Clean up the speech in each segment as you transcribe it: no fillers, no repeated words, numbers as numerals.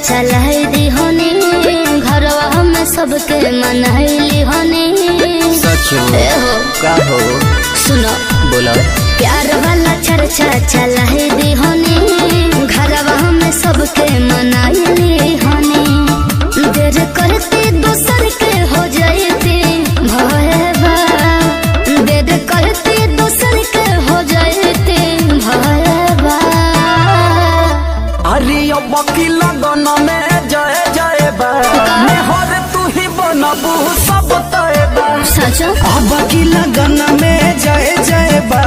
चलाई दी होनी घरवा में सबके मनाइली होनी। सच हो का हो सुनो बोला प्यार वाला चर्चा चलाई दी होनी घरवा में सबके मनाइली होनी। देर करती दूसर के हो जाती भयबा, देर करती दूसर के हो जाती भयबा। अरे अब की लगन में जय जय बा हर तू ही बनबू सब तय बा। सच अब की लगन में जय जय बा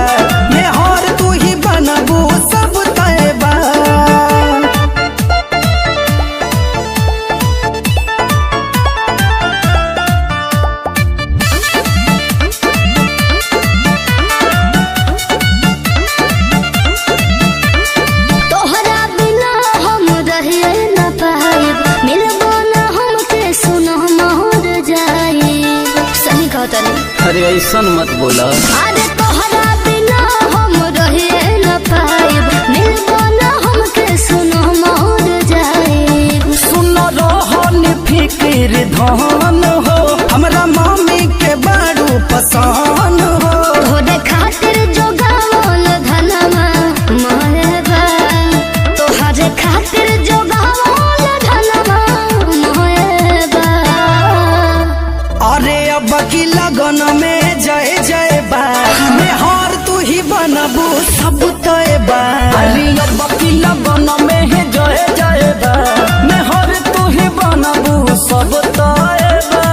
हर तू ही बनबू सब तय बा। अरे ऐसा मत बोला। अरे तोहरा बिना हम रहिए न पाइब, मिलबो न हमके सुनो मोर जाइब। सुन रोहन फिक्र धन हो हमरा मम्मी के बड़ू पसंद हो। तोहरे खातिर जो गावल धनमा मोहबा, तोहरे खातिर जो गावल धनमा मोहबा। अरे अब की लगन में जय जय बा हर तू ही बनबू सब तय बा। अरे अब की लगन में जय जय बा हर तू ही बनबू सब तय बा।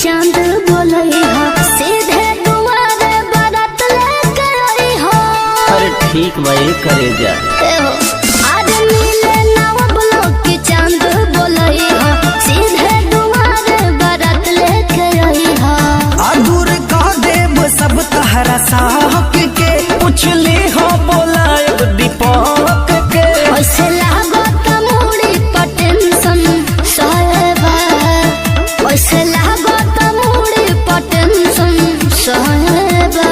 चांद बोलई हो सीधे दुआरे बारात लेके आई हो। अरे ठीक भाई करे जा आज मिले नव ब्लॉक की चांद बोलई हो सीधे दुआरे बारात लेके आई हो। दूर का देव सब तहरा साहक के पूछली हो बोला दीपक के। ऐसे लागो तमुड़ी पर टेंशन सहबा, ऐसे लागो सहबा।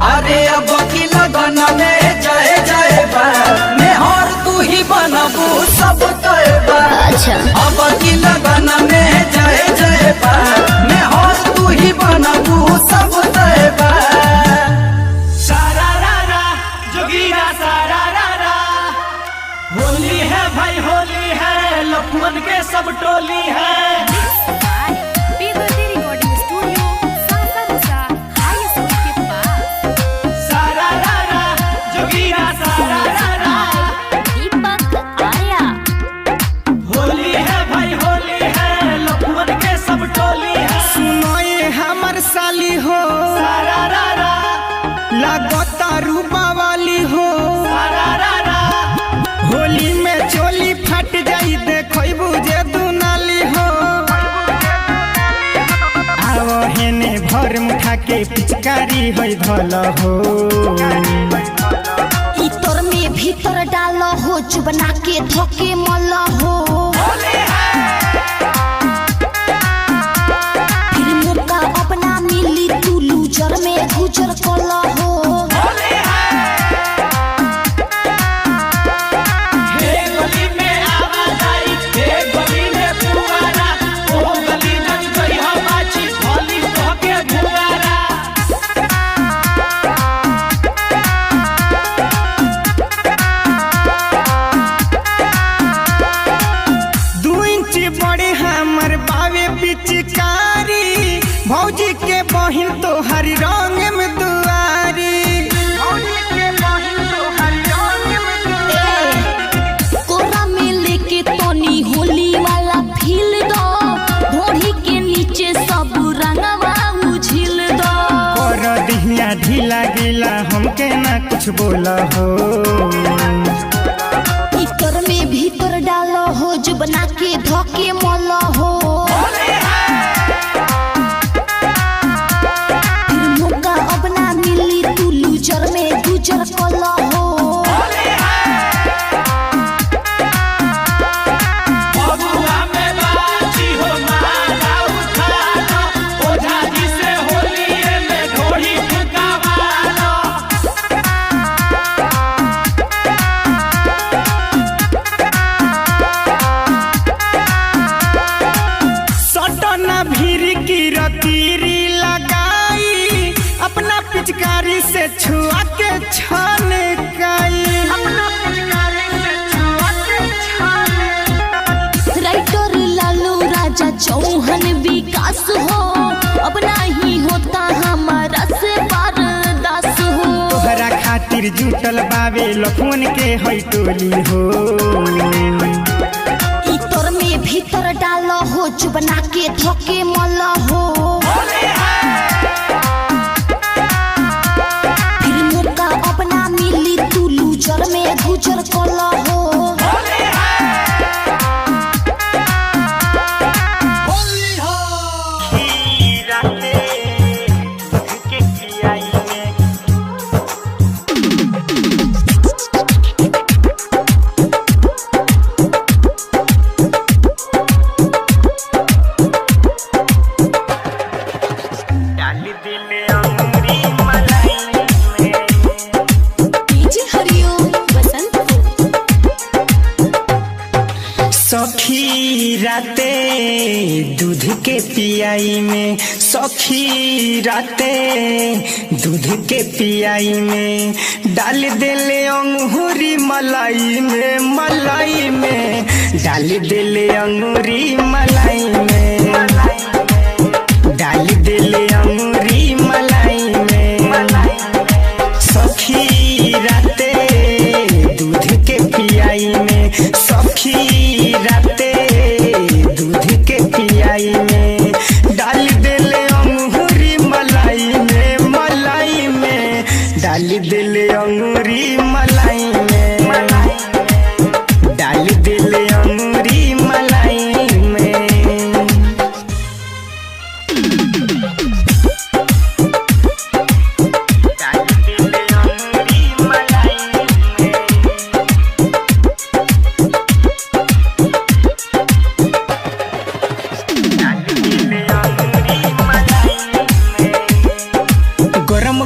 अरे अब की लगन में जय जय बा हर तू ही बनबू सब तय बा। अच्छा अब की लगन में जय जय बा हर तू ही बनबू सब तय बा। सारा रा रा जोगीरा सारा रा रा होली है भाई होली है लक्ष्मण के सब टोली है। साली हो लागता रूपा वाली हो होली में चोली फट जाई देखो जे दुनाली हो। आओ हेने भर मुठा के पिचकारी होई धल हो। इतर में भीतर डाल हो चुबना के धोके मल हो। में गुजर कला हो गली में आवाजाई गली में पुआरा ओ गली नच गई हो बाची होली के भुआरा। दू इंच बड़े हमर बावे पिचकारी भौजी के बहिन तो हरी रंग में दुआरी। कोरा में लेके तोनी होली वाला फील दो घोड़ी के नीचे सब रंगवा उझिल दो। और दिहिया ढीला गीला हमके ना कुछ बोला हो। इतर में भीतर डालो हो जो बना के धोके मल हो। खास हो, अब नहीं होता हमारा से बर्दाश्त हो। तोहरा खातिर जुटल बावे लखुन के है टोली हो। इतर में भीतर डाल हो, चुबना के धोके मल हो। फिर मौका अपना मिली, तू लूजर में गुजर कल हो। सखी राते दूध के पियाई में, सखी राते दूध के पियाई में डाल देले अंगूरी मलाई में, मलाई में डाल देले अंगूरी मलाई में, डाल देले अंगूरी मलाई में। सखी राते दूध के पियाई में, सखी राते दूध के पियाई में डाल देले अंगूरी मलाई में, मलाई में डाल देले अंगूरी मलाई में, डाल देले अंगूरी मलाई में।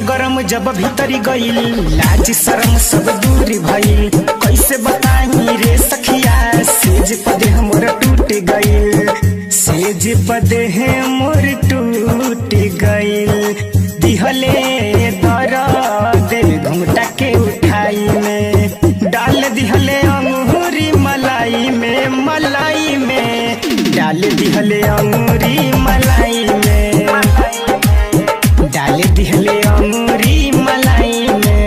गरम जब भीतरी गईल, लाज शरम सब दूर भइल। कैसे बताई रे सखिया, सेज पदे हमर टूट गईल, सेज पदे हमर टूट गईल। दिहले दर्द घुंघटा के उठाई में, डाल दिहले अंगूरी मलाई में, मलाई में डाल दिहले अंगूरी मलाई में, डाल दिहले अंगूरी मलाई में।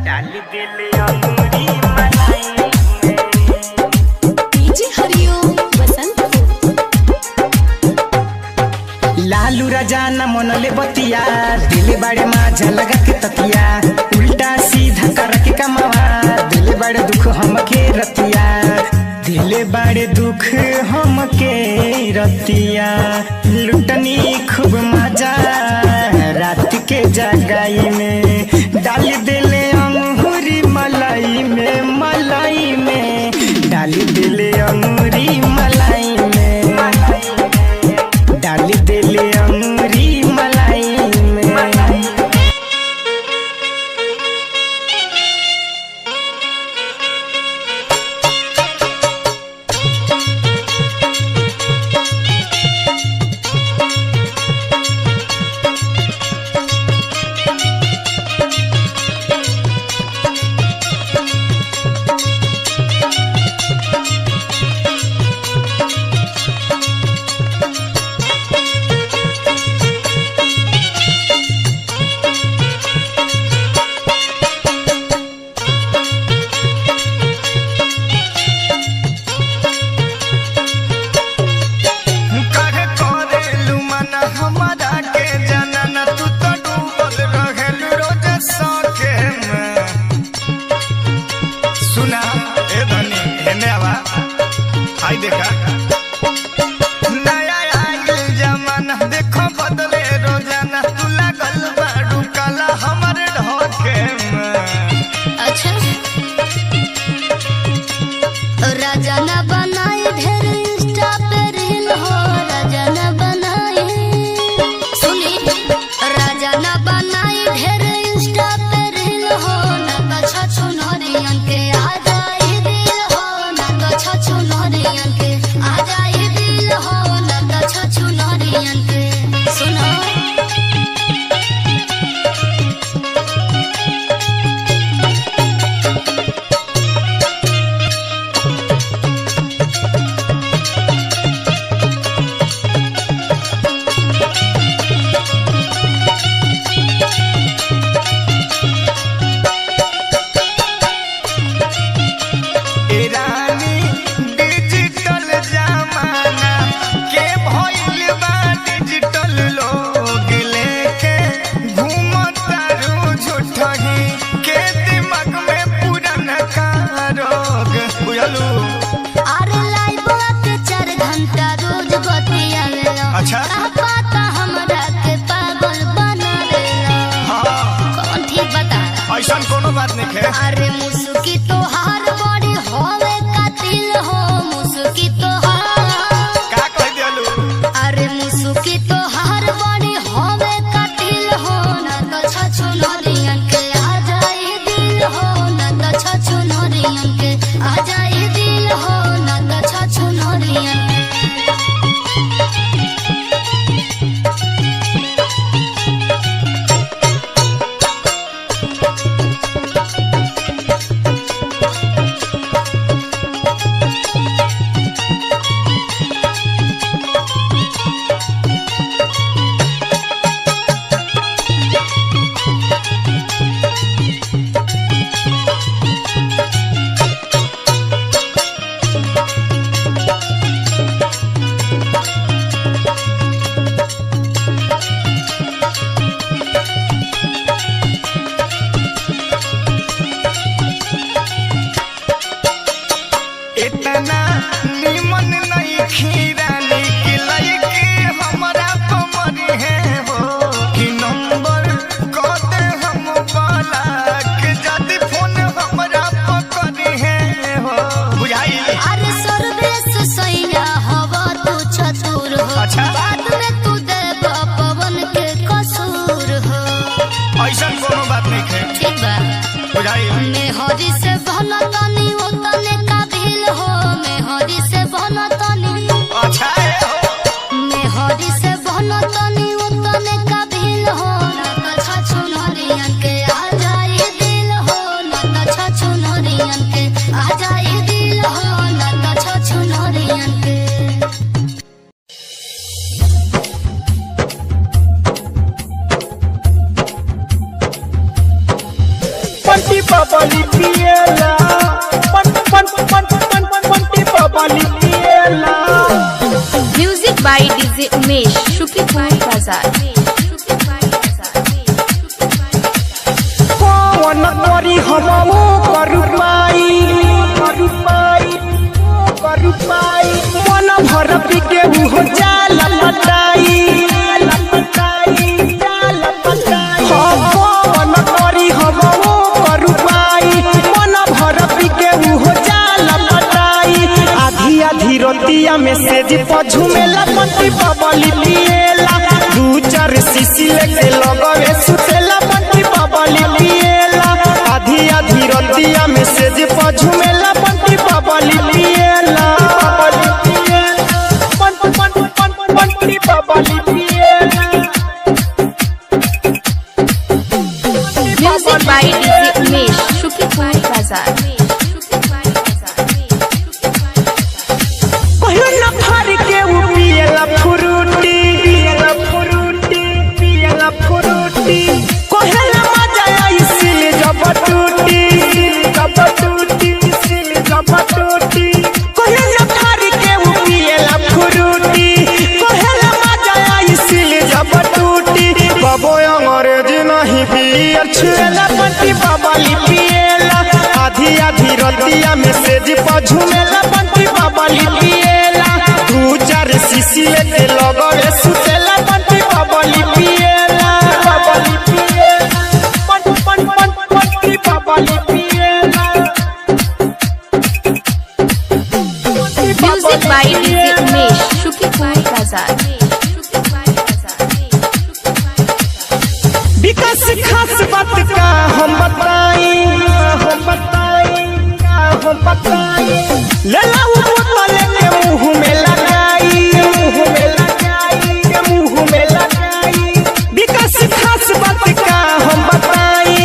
डाल दिहले अंगूरी मलाई में। डीजे हरिओम बसंतपुर। लालू राजा न मनले बतिया, दिल बड़े माझा लगा के ततिया, उल्टा सीधा करके कमावा, दिल बड़े दुख हमके रतिया, दिल बड़े दुख हमके रतिया। लुटनी खूब मजा रात के जगाई में, डाल देले अंगूरी मलाई में, मलाई में डाल देले अंगूरी मलाई में, डाल देले अंगूरी मलाई में। अच्छा पता हमरा के पागल बना देला। कौन ठीक बता? ऐसा कोनो बात नहीं है। अरे मुस्की तोहार बड़ी होवे कातिल हो, मुस्की तोहार का कह दिलू? अरे मुस्की तोहार बड़ी होवे कातिल हो, ना तो छछु नरियन के आ जाए दिल हो, ना तो छछु नरियन के आ जाए दिल हो, ना तो छछु नरियन के। इतना निमन नहीं खीरानी के लइके हमरा कमरी है हो कि नंबर कहते हम वाला के जदी फोन हमरा पकड़ी है हो। बुझाई? अरे सर्वेश सैया हवा तू चतुर हो, अच्छा। बाद में तू देव पवन के कसूर हो। ऐसा कोनो बात नहीं है। ठीक बा? बुझाई? मेहरी से बनतनी ओतने काबिल हो, मेहरी से बनतनी, अच्छा है हो। मेहरी से बनतनी ओतने काबिल हो, ना तो छछु नरियन के आ जाए दिल हो, ना तो छछु नरियन के आ जाए दिल हो, ना तो छछु नरियन के। पंटी बबली पिएला पंटी बबली पिएला। म्यूजिक बाय डीजे उमेश शुक्रिया बाजार। कौन करी हम करुपाई मन भर पिके हो जाल पटाई। कौन करी हम करुपाई मन भर पिके हो जाल पटाई। आधी आधी रोतिया में सेज पझुमेला पंटी बबली पिएला। दू चार सीसी लेके लगवे सुतेला पंटी बबली पिएला। आधी आधी रोतिया में सेज पझुमेला पंटी बबली पिएला। पंटी बबली पिएला। म्यूजिक बाय डीजे उमेश शुक्रिया बाजार। कहियो न फर के उ पिएला फ्रूटी कहेला मजा आई सिल जब टूटी कहियो न फर के उ पिएला फ्रूटी कहेला मजा आई सिल जब टूटी। बाबो अंग्रेजी नहीं बियर छुएला पंटी बबली पिएला। आधी आधी रतिया में सेज पझुमेला पंटी बबली पिएला। दू चार सीसी लेके लगवे सुतेला पंटी बबली पिएला। पंटी बबली पिएला। म्यूजिक बाय डीजे उमेश शुक्रिया बाजार। विकास खास बात का हम बताई लेला उ बोतल के मुंह में लगाई। विकास खास बात का हम बताई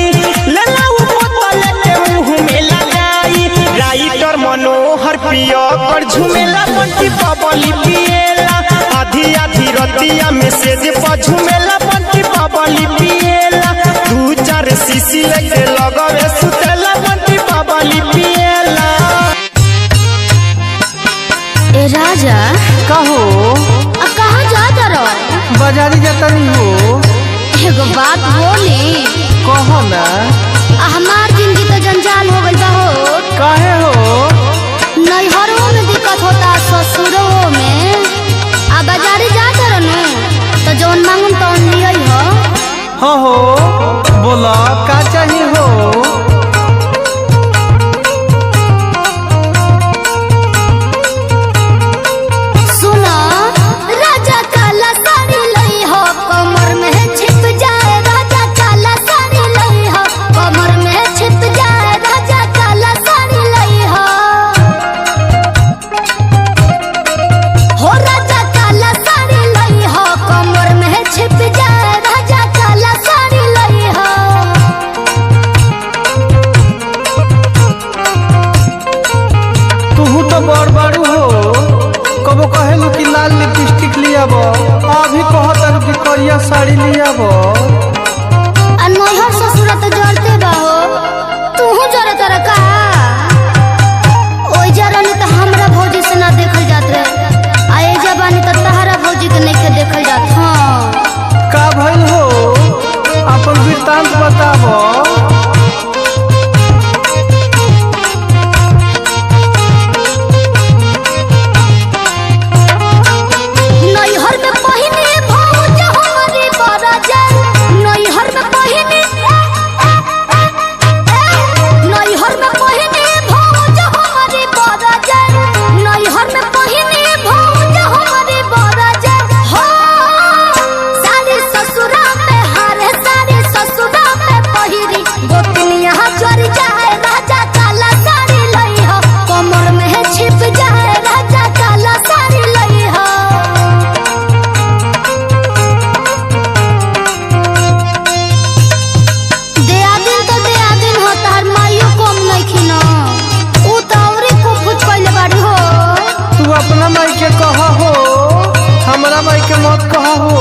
लेला उ बोतल के मुंह में लगाई। राइटर मनोहर पिया कर झुमेला पंटी बबली पिएला। आधी आधी रतिया में सेज पझुमेला पंटी बबली पिएला। दू चार सीसी लेके लगवे सुतेला पंटी बबली पिएला। ए राजा कहो कहाँ जाता रहो? बाजारी जाता नहीं हो। एगो बात बोली, कहो ना। हमार जिंदगी तो जंजाल हो गई बा हो। काहे हो? नैहरों में दिक्कत होता, ससुरों में। आ बाजारे जाता रहो हाँ हो बोला का चाहिए हो। सुना राजा काला साड़ी लई हो कमर में छिप जाए, राजा काला साड़ी लई हो कमर में छिप जाए, राजा काला साड़ी लई हो राजा काला साड़ी लई हो कमर में छिप जाए, राजा काला साड़ी लई हो। तू तो बड़ बड़ू हो, कबो कहेलू कि लाल लिपस्टिक लियाब, अभी कहता कि करिया साड़ी लियाब। नैहर ससुरा तो जरते बा हो, तूहू जरा तारा का ओई जरा ने तो हमरा भौजी से ना देखल जात रहे, आ ए जबानी तो तहरा भौजी के नहीं के देखल जात। हाँ का भइल हो अपन वृत्तांत बताब। नैहर में पहिने भौज हमारी बरजल, नैहर में पहिने नैहर में पहिने भौज हमारी बरजल, नैहर में पहिने भौज हमारी बरजल हो। सारे ससुरा में हारे, सारे ससुरा में पहिरी गोतनिया चढ़ जाए, राजा काला साड़ी लई हो कमर में छिप जाए, राजा काला साड़ी लई हो। देआदिन तो देआदिन हो, तार माइयो कम नइखी न, ऊ तो औरी कुछ कइले बाड़ी हो। तू अपना माई के कहा हो, हमारा माई के मत कहा हो।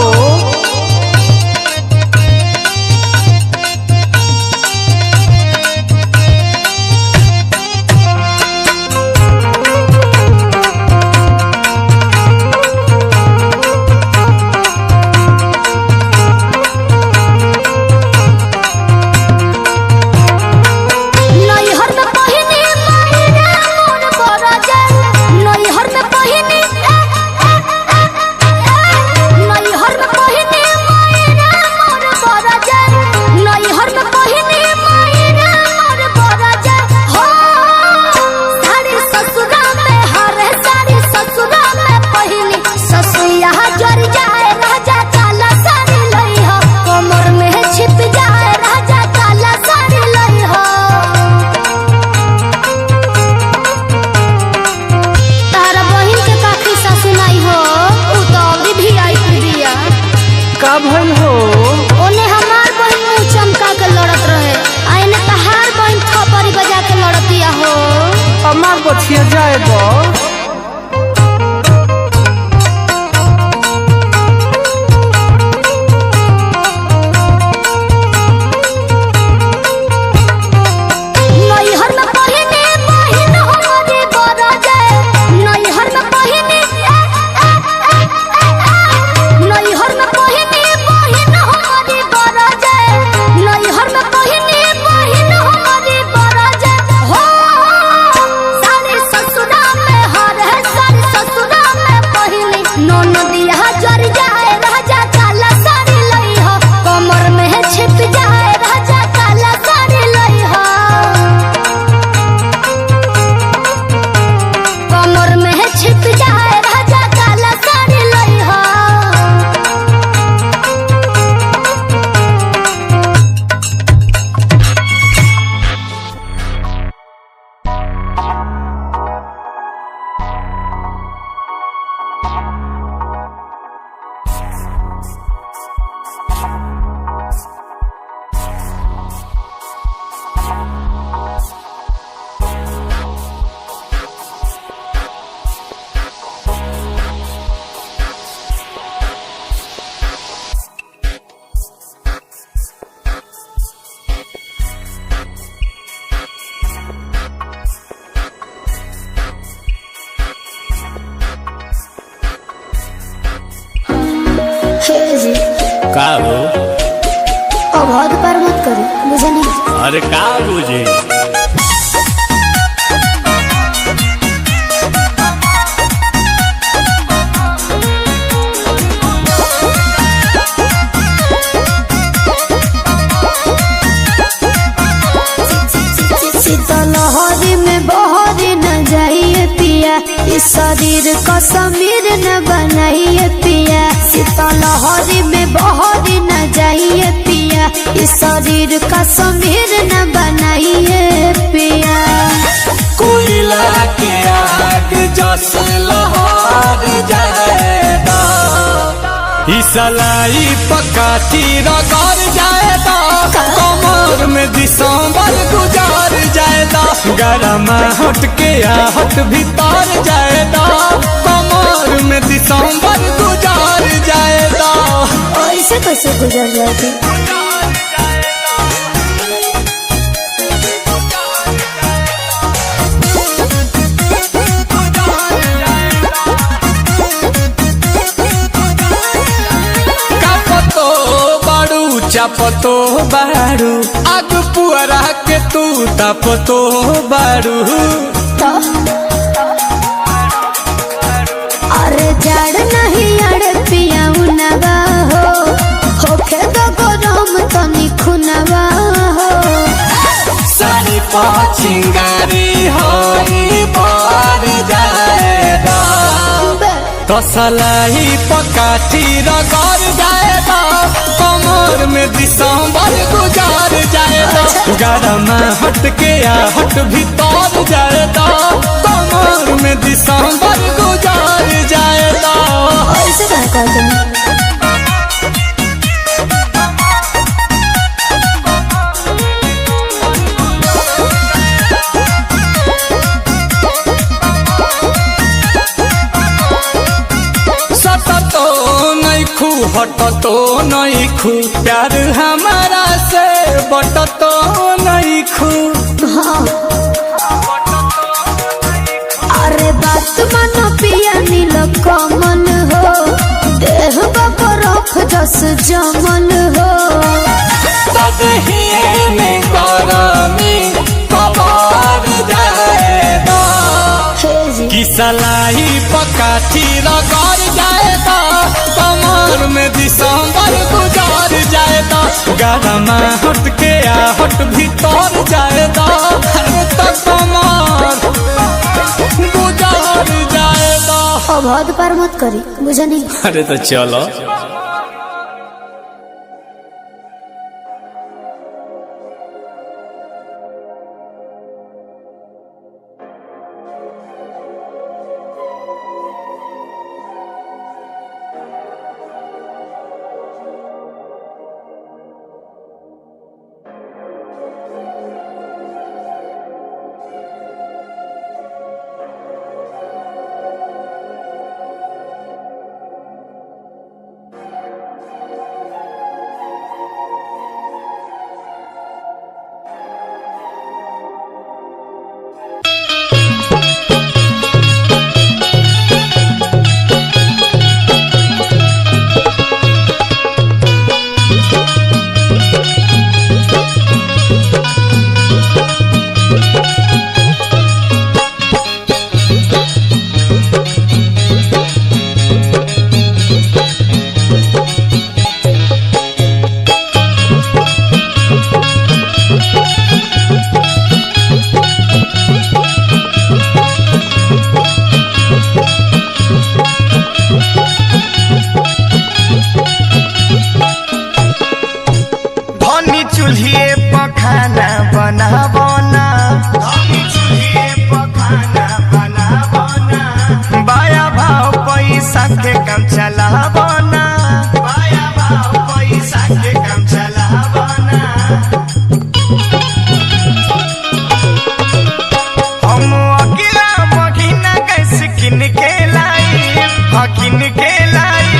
नैहर में पहिने मायरा मोर बरजल, नैहर में पहिने नैहर में पहिने मायरा मोर बरजल, नैहर में पहिने मायरा मोर बरजल हो। सारे ससुरा में हरे, सारे ससुरा में पहिनी ससुया जर जाए, राजा काला साड़ी लई हो कमर में छिप जाए, राजा काला साड़ी लई हो। तारा बहिन के काकी सासु नाई हो, ऊ तो अभी भी आई दिया। का भइल हो ओने हमार बहिन मुंह चमका के लड़त रहे, आ एने तहार बहिन थपरी बजा के लड़तिया हो। हमार बछिया जाए दो। नैहर में पहिने बहिन हमारी बरजल, नैहर में पहिने नैहर में पहिने बहिन हमारी बरजल, नैहर में पहिने बहिन हमारी बरजल हो। सारे ससुरा में हरे, सारे ससुरा में पहिने ननदिया जर जाए, राजा काला साड़ी लई हो कमर में छिप जाए, राजा काला साड़ी लई हो कमर में छिप जाए, राजा काला साड़ी लई हो। जी का हो? अब हद पार मत करो, मुझे नहीं। अरे का बुझे? इस शरीर का समीर न बनाइए पिया, शीतलहरी में बहरी न जाइए पिया, इस शरीर का समीर न बनाइए पिया। कोयला के आग जस लहर जाएगा, इसलाई पकाची रगड़ जाएगा, कमर में दिसंबर गुजार जाएगा, गरम हट के आहट भीतर जाएगा, कमर में दिसंबर गुजार जाएगा। ऐसे कैसे गुजर जाएगी? चापतो बारू आग पुअरा के तू तापतो बारू, अरे जड़ नहीं अड़े पिया उनवा हो, होखे तो गरम तनी खुनवा हो, सारी पचिंगारी होई बार जाएगा, तसलाई पकाठी रगड़ जाएगा, कमर में दिसंबर गुजार जाएगा, गरम हट के आहट भीतर जाएगा, कमर में दिसंबर गुजार जाएगा। ऐसे क्या करते हैं? हटतो नहीं खू प्यार हमारा से बटतो नहीं खू, अरे बात मानो पिया नील कमल हो, देह बरफ जस जमल हो, तदहिए में गरमी कबार जाएगा, कि सलाई पकाठी रगड़ जाएगा, कमर में दिसंबर गुजार जाएगा, गरम हट के आहट भीतर जाएगा, तक कमर गुजार जाएगा। अब हद पार मत करी, बुझा नहीं? अरे तो चलो। के काम चलावना, बाया भाव पैसा के काम चलावना। हम अकेला महीना कैसे किन के लाई, किन के लाई।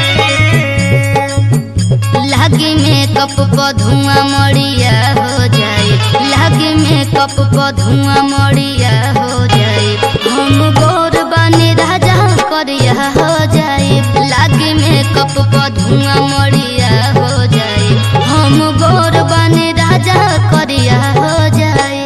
लागे मेकअप पर धुआं मड़िया हो जाए, लागे मेकअप पर धुआं मड़िया हो जाए। हम गोर बने राजा करिया हो जाए, लागे मेकअप पर धुआं मड़िया हो जाए। हम गोर बने राजा करिया हो जाए।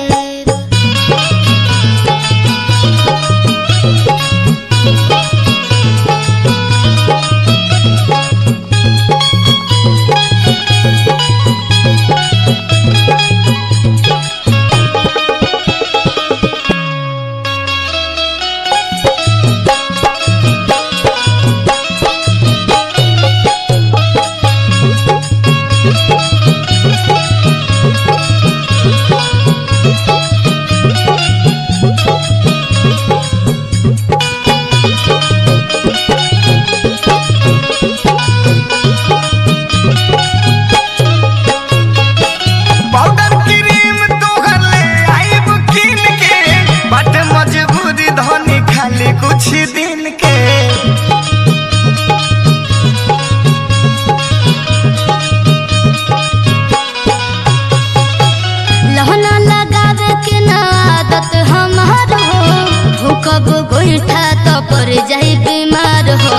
पड़ जाई बीमार हो।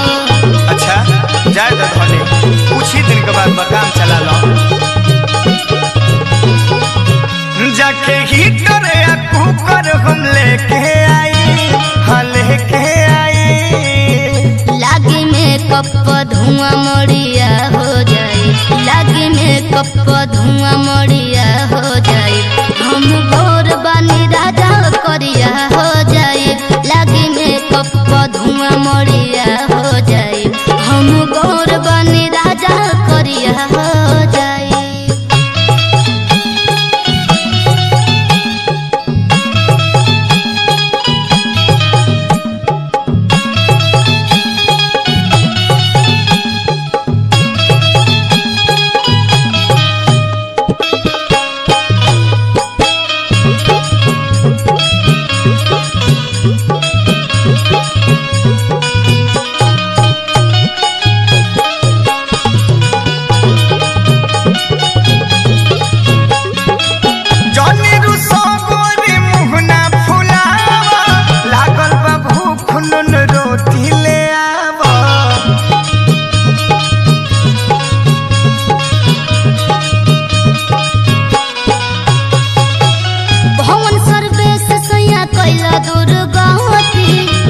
अच्छा जाए तो धोने कुछ ही दिन के बाद बकाम चला लो। जाके हीटर या कुकर हम लेके आई, हाँ लेके आई। लागी में कप धुआं मड़िया हो जाए, लागी में कप धुआं मड़िया हो जाए। हम गोर बानी राजा करिया हो जाए, लागी में कप धुआं मड़िया हो जाए। हम गोर बानी राजा करिया हो जाए।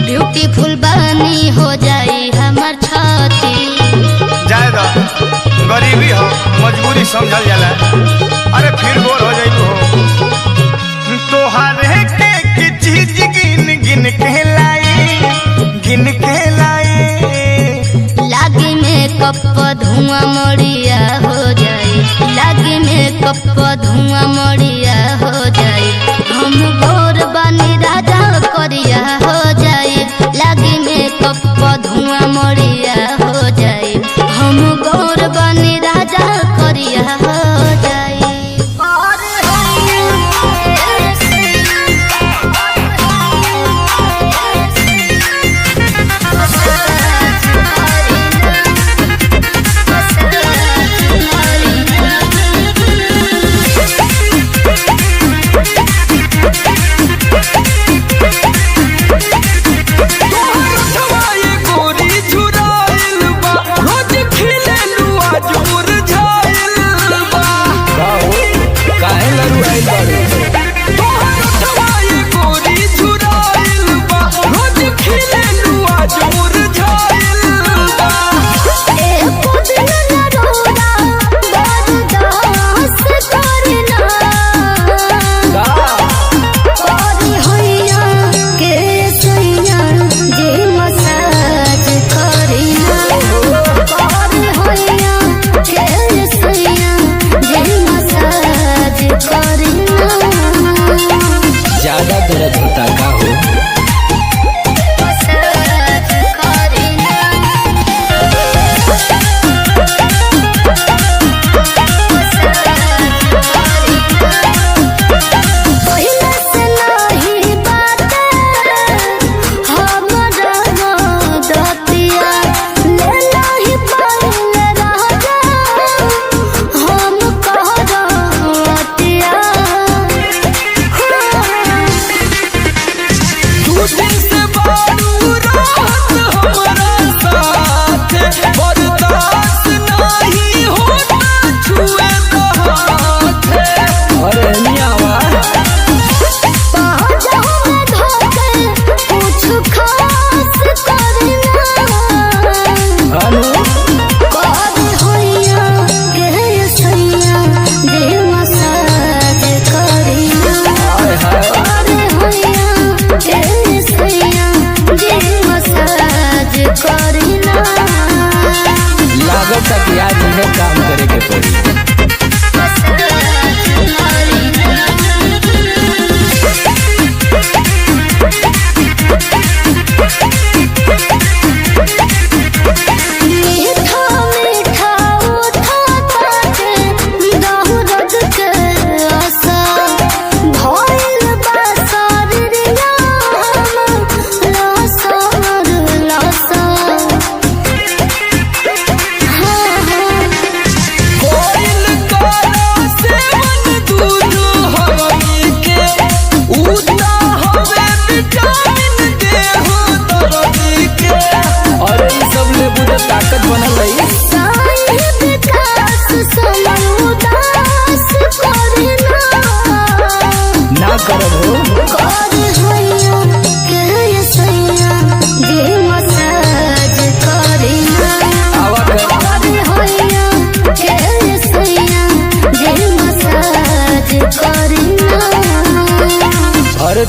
ब्यूटीफुल बानी हो जाई हमार छाती। जाए दो गरीबी हो मजबूरी समझल जाला। अरे फिर गोर हो जाई हो तोहारे के चीज गिन गिन के लाई, गिन के लाई। लागी में कप धुआं मड़िया हो जाए, लागी में कप धुआं मड़िया हो जाए। हम गोर बानी राजा करिया हो जाए, लागी में कप धुआं मड़िया हो जाए। हम गोर बानी राजा करिया हो जाए।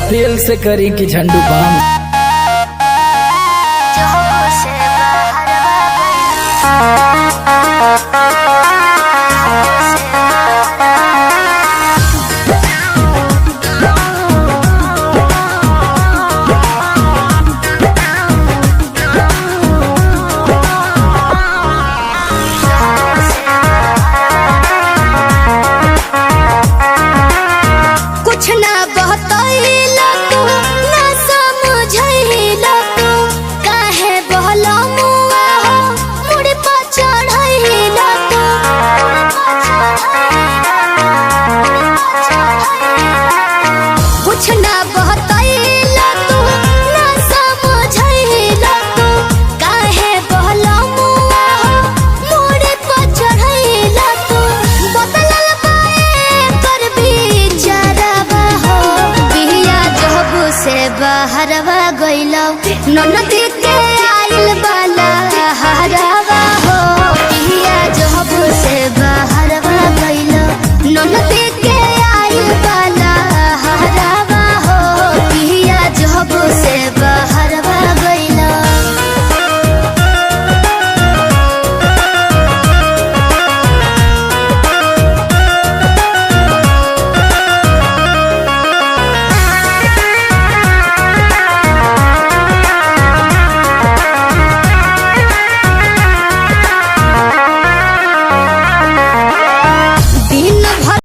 तेल से करी कि झंडू बाम जो से बाहर